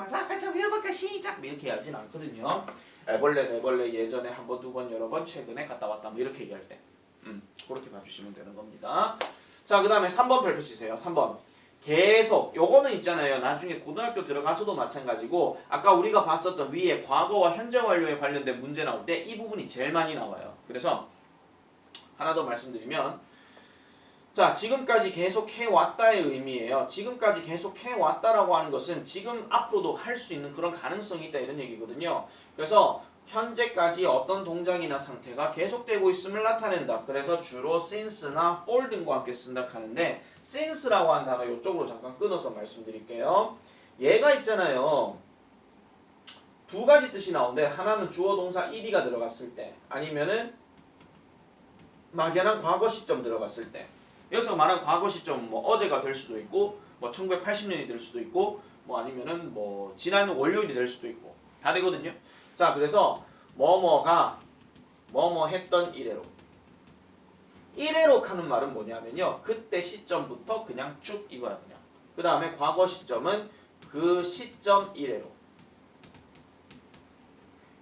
자, 같이 외워볼까 시작 뭐 이렇게 하진 않거든요. 애벌레, 네벌레, 예전에 한 번, 두 번, 여러 번, 최근에 갔다 왔다 뭐 이렇게 얘기할 때 그렇게 봐주시면 되는 겁니다. 자, 그 다음에 3번 별표 치세요. 3번. 계속 요거는 있잖아요. 나중에 고등학교 들어가서도 마찬가지고 아까 우리가 봤었던 위에 과거와 현재 완료에 관련된 문제 나올 때 이 부분이 제일 많이 나와요. 그래서 하나 더 말씀드리면 자, 지금까지 계속 해왔다의 의미예요. 지금까지 계속 해왔다라고 하는 것은 지금 앞으로도 할 수 있는 그런 가능성이 있다 이런 얘기거든요. 그래서 현재까지 어떤 동작이나 상태가 계속되고 있음을 나타낸다. 그래서 주로 since나 for 등과 함께 쓴다 하는데 since라고 하는 단어 이쪽으로 잠깐 끊어서 말씀드릴게요. 얘가 있잖아요. 두 가지 뜻이 나오는데 하나는 주어 동사 ed가 들어갔을 때 아니면은 막연한 과거 시점 들어갔을 때 여기서 말한 과거 시점 뭐 어제가 될 수도 있고 뭐 1980년이 될 수도 있고 뭐 아니면은 뭐 지난 월요일이 될 수도 있고 다 되거든요. 자, 그래서 뭐뭐가 뭐뭐 했던 이래로 하는 말은 뭐냐면요. 그때 시점부터 그냥 쭉 이거야 그냥. 그 다음에 과거 시점은 그 시점 이래로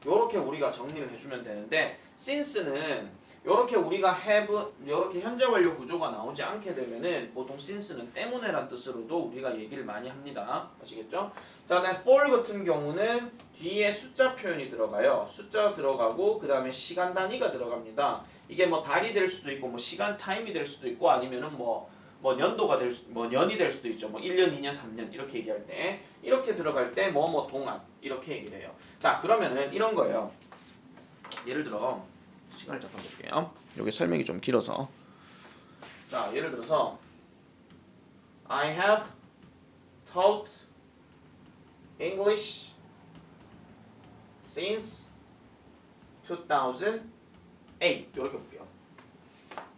요렇게 우리가 정리를 해주면 되는데 since는 요렇게 우리가 have 요렇게 현재 완료 구조가 나오지 않게 되면은 보통 since는 때문에란 뜻으로도 우리가 얘기를 많이 합니다. 아시겠죠? 자, 그다음에 for 같은 경우는 뒤에 숫자 표현이 들어가요. 숫자 들어가고 그 다음에 시간 단위가 들어갑니다. 이게 뭐 달이 될 수도 있고 뭐 시간 타임이 될 수도 있고 아니면은 뭐 연도가 뭐 년이 될 수도 있죠. 뭐 1년, 2년, 3년 이렇게 얘기할 때 이렇게 들어갈 때 뭐 동안 이렇게 얘기를 해요. 자, 그러면은 이런 거예요. 예를 들어 시간을 잠깐 볼게요. 여기 설명이 좀 길어서. 자, 예를 들어서 I have taught English since 2008 이렇게 볼게요.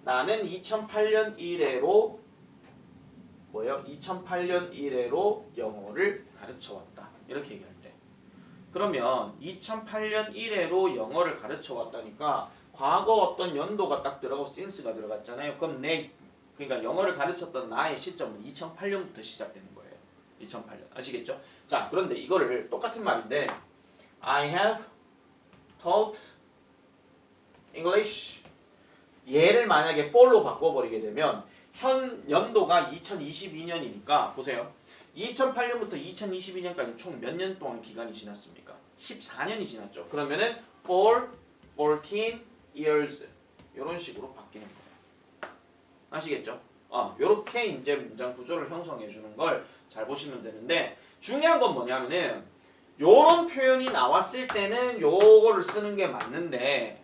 나는 2008년 이래로 뭐예요? 2008년 이래로 영어를 가르쳐왔다. 이렇게 얘기할 때. 그러면 2008년 이래로 영어를 가르쳐왔다니까 과거 어떤 연도가 딱 들어가고 since가 들어갔잖아요. 그럼 그러니까 영어를 가르쳤던 나의 시점은 2008년부터 시작되는 거예요. 2008년. 아시겠죠? 자, 그런데 이거를 똑같은 말인데 I have taught English 얘를 만약에 for로 바꿔버리게 되면 현 연도가 2022년이니까 보세요. 2008년부터 2022년까지 총 몇 년 동안 기간이 지났습니까? 14년이 지났죠. 그러면은 for 14 years 이런 식으로 바뀌는 거예요. 아시겠죠? 요렇게 이제 문장 구조를 형성해 주는 걸 잘 보시면 되는데 중요한 건 뭐냐면은 요런 표현이 나왔을 때는 요거를 쓰는 게 맞는데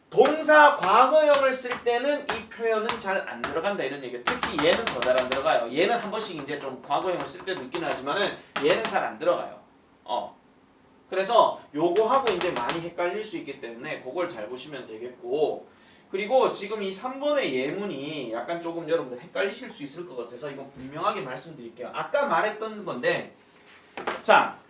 동사 과거형을 쓸 때는 이 표현은 잘 안 들어간다 이런 얘기예요. 특히 얘는 더 잘 안 들어가요. 얘는 한 번씩 이제 좀 과거형을 쓸 때도 있긴 하지만은 얘는 잘 안 들어가요. 그래서 요거하고 이제 많이 헷갈릴 수 있기 때문에 그걸 잘 보시면 되겠고 그리고 지금 이 3번의 예문이 약간 조금 여러분들 헷갈리실 수 있을 것 같아서 이건 분명하게 말씀드릴게요. 아까 말했던 건데 자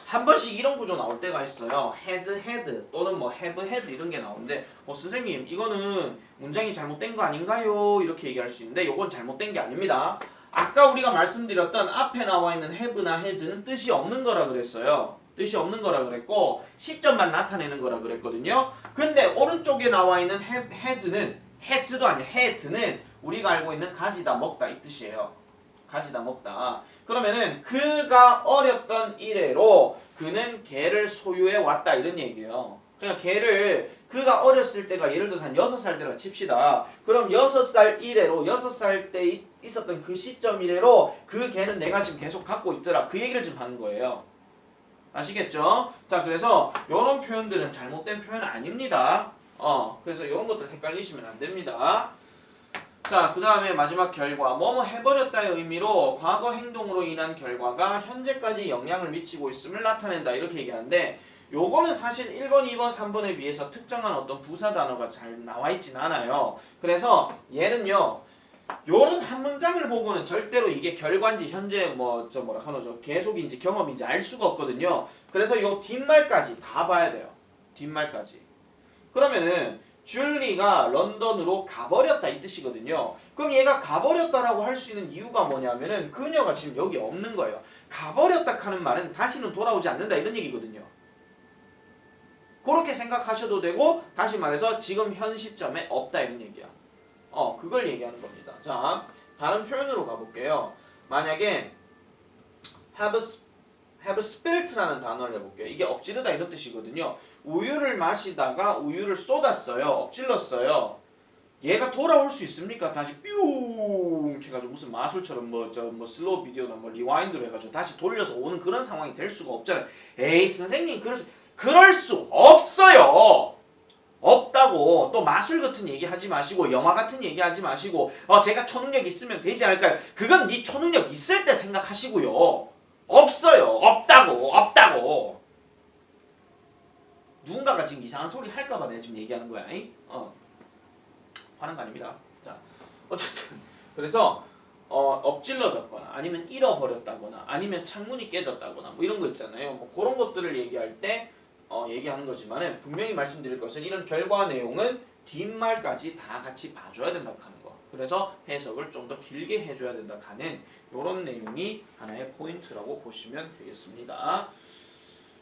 한 번씩 이런 구조 나올 때가 있어요. has had 또는 뭐 have had 이런 게 나오는데 선생님 이거는 문장이 잘못된 거 아닌가요? 이렇게 얘기할 수 있는데 이건 잘못된 게 아닙니다. 아까 우리가 말씀드렸던 앞에 나와 있는 have나 has는 뜻이 없는 거라 그랬어요. 뜻이 없는 거라 그랬고 시점만 나타내는 거라 그랬거든요. 근데 오른쪽에 나와 있는 had는 has도 아니에요. had는 우리가 알고 있는 가지다 먹다 이 뜻이에요. 가지다 먹다. 그러면은 그가 어렸던 이래로 그는 개를 소유해 왔다 이런 얘기예요. 그러니까 그가 어렸을 때가 예를 들어서 한 6살 때라 칩시다. 그럼 6살 이래로 6살 때 있었던 그 시점 이래로 그 개는 내가 지금 계속 갖고 있더라. 그 얘기를 지금 하는 거예요. 아시겠죠? 자, 그래서 이런 표현들은 잘못된 표현 아닙니다. 그래서 이런 것들 헷갈리시면 안 됩니다. 자, 그 다음에 마지막 결과 뭐뭐 해버렸다의 의미로 과거 행동으로 인한 결과가 현재까지 영향을 미치고 있음을 나타낸다 이렇게 얘기하는데 요거는 사실 1번, 2번, 3번에 비해서 특정한 어떤 부사 단어가 잘 나와 있진 않아요. 그래서 얘는요 요런 한 문장을 보고는 절대로 이게 결과인지 현재 저 계속인지 경험인지 알 수가 없거든요. 그래서 요 뒷말까지 다 봐야 돼요. 뒷말까지. 그러면은 줄리가 런던으로 가버렸다 이 뜻이거든요. 그럼 얘가 가버렸다라고 할 수 있는 이유가 뭐냐면은 그녀가 지금 여기 없는 거예요. 가버렸다 하는 말은 다시는 돌아오지 않는다 이런 얘기거든요. 그렇게 생각하셔도 되고 다시 말해서 지금 현 시점에 없다 이런 얘기야. 그걸 얘기하는 겁니다. 자, 다른 표현으로 가볼게요. 만약에 have spilt라는 단어를 해볼게요. 이게 엎지르다 이런 뜻이거든요. 우유를 마시다가 우유를 쏟았어요. 엎질렀어요. 얘가 돌아올 수 있습니까? 다시 뿅 해가지고 무슨 마술처럼 슬로우 비디오나 리와인드로 해가지고 다시 돌려서 오는 그런 상황이 될 수가 없잖아요. 에이 선생님 그럴 수 없어요. 없다고. 또 마술 같은 얘기 하지 마시고 영화 같은 얘기 하지 마시고 제가 초능력 있으면 되지 않을까요? 그건 네 초능력 있을 때 생각하시고요. 없어요. 없다고. 누군가가 지금 이상한 소리 할까봐 내가 지금 얘기하는 거야. 화난 거 아닙니다. 자, 어쨌든 그래서 엎질러졌거나 아니면 잃어버렸다거나 아니면 창문이 깨졌다거나 뭐 이런 거 있잖아요. 뭐 그런 것들을 얘기할 때 얘기하는 거지만은 분명히 말씀드릴 것은 이런 결과 내용은 뒷말까지 다 같이 봐줘야 된다 하는 거. 그래서 해석을 좀 더 길게 해줘야 된다 하는 이런 내용이 하나의 포인트라고 보시면 되겠습니다.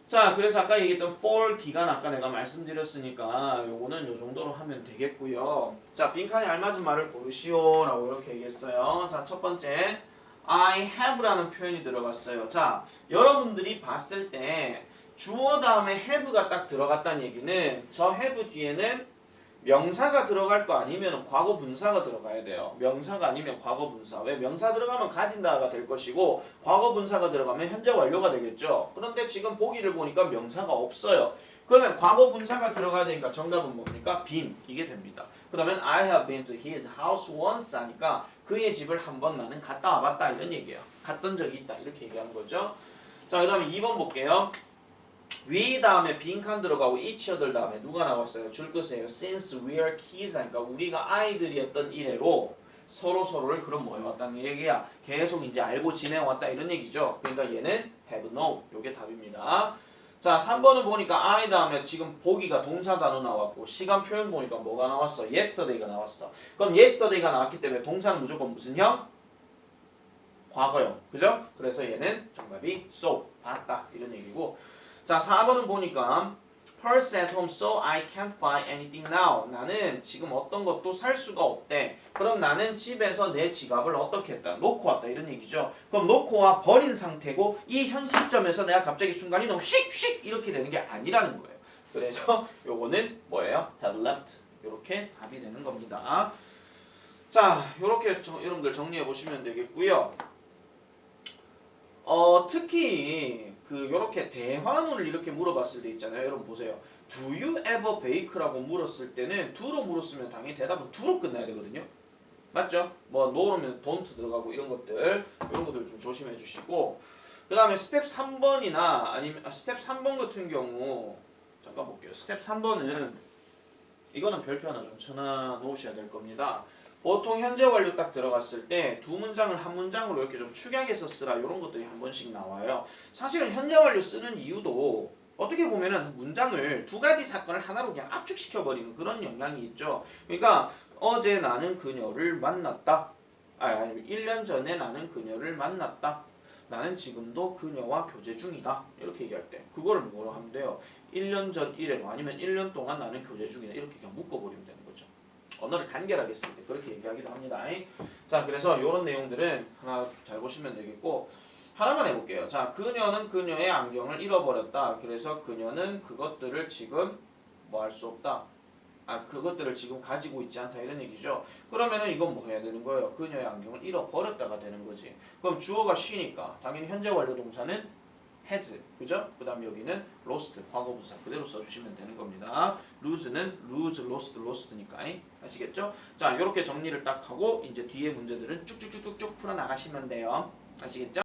자, 그래서 아까 얘기했던 for 기간 아까 내가 말씀드렸으니까 요거는 요 정도로 하면 되겠고요. 자, 빈칸에 알맞은 말을 고르시오 라고 이렇게 얘기했어요. 자, 첫 번째 I have라는 표현이 들어갔어요. 자, 여러분들이 봤을 때 주어 다음에 have가 딱 들어갔다는 얘기는 저 have 뒤에는 명사가 들어갈 거 아니면 과거 분사가 들어가야 돼요. 명사가 아니면 과거 분사. 왜 명사 들어가면 가진다가 될 것이고 과거 분사가 들어가면 현재 완료가 되겠죠. 그런데 지금 보기를 보니까 명사가 없어요. 그러면 과거 분사가 들어가야 되니까 정답은 뭡니까? been 이게 됩니다. 그러면 I have been to his house once 하니까 그의 집을 한 번 나는 갔다 와봤다 이런 얘기예요. 갔던 적이 있다 이렇게 얘기하는 거죠. 자, 그 다음에 2번 볼게요. we 다음에 빈칸 들어가고 each other 다음에 누가 나왔어요? 줄 것이에요. since we are kids 하니까 우리가 아이들이었던 이래로 서로를 그럼 뭐 해왔다는 얘기야? 계속 이제 알고 지내왔다 이런 얘기죠. 그러니까 얘는 have known 요게 답입니다. 자, 3번을 보니까 I 다음에 지금 보기가 동사 단어 나왔고 시간 표현 보니까 뭐가 나왔어? yesterday가 나왔어. 그럼 yesterday가 나왔기 때문에 동사는 무조건 무슨 형? 과거형. 그죠? 그래서 얘는 정답이 so 봤다 이런 얘기고. 자, 4번은 보니까 Pearl's at home so I can't buy anything now. 나는 지금 어떤 것도 살 수가 없대. 그럼 나는 집에서 내 지갑을 어떻게 했다? 놓고 왔다 이런 얘기죠. 그럼 놓고 와 버린 상태고 이 현 시점에서 내가 갑자기 순간이동 휙 이렇게 되는 게 아니라는 거예요. 그래서 요거는 뭐예요? have left. 요렇게 답이 되는 겁니다. 자, 요렇게 여러분들 정리해 보시면 되겠고요. 특히 요렇게 대화문을 이렇게 물어봤을 때 있잖아요. 여러분 보세요. Do you ever bake라고 물었을 때는 do로 물었으면 당연히 대답은 do로 끝나야 되거든요. 맞죠? 뭐 no로면 don't 들어가고 이런 것들 좀 조심해 주시고 그 다음에 스텝 3번이나 아니면 스텝 3번 같은 경우 잠깐 볼게요. 스텝 3번은 이거는 별표 하나 좀 쳐놔 놓으셔야 될 겁니다. 보통 현재 완료 딱 들어갔을 때 두 문장을 한 문장으로 이렇게 좀 축약해서 쓰라 이런 것들이 한 번씩 나와요. 사실은 현재 완료 쓰는 이유도 어떻게 보면은 문장을 두 가지 사건을 하나로 그냥 압축시켜 버리는 그런 영향이 있죠. 그러니까 어제 나는 그녀를 만났다. 아니 1년 전에 나는 그녀를 만났다. 나는 지금도 그녀와 교제 중이다. 이렇게 얘기할 때 그거를 뭐로 하면 돼요? 1년 전 이래로 아니면 1년 동안 나는 교제 중이다. 이렇게 그냥 묶어버리면 되는 거죠. 언어를 간결하게 쓸 때 그렇게 얘기하기도 합니다. 자, 그래서 이런 내용들은 하나 잘 보시면 되겠고 하나만 해볼게요. 자, 그녀는 그녀의 안경을 잃어버렸다. 그래서 그녀는 그것들을 지금 뭐 할 수 없다. 그것들을 지금 가지고 있지 않다 이런 얘기죠. 그러면은 이건 뭐 해야 되는 거예요? 그녀의 안경을 잃어버렸다가 되는 거지. 그럼 주어가 she니까 당연히 현재 완료 동사는 has, 그죠? 그 다음에 여기는 lost, 과거 분사 그대로 써주시면 되는 겁니다. lose는 lose, lost니까 아시겠죠? 자, 이렇게 정리를 딱 하고 이제 뒤에 문제들은 쭉쭉쭉쭉 풀어 나가시면 돼요. 아시겠죠?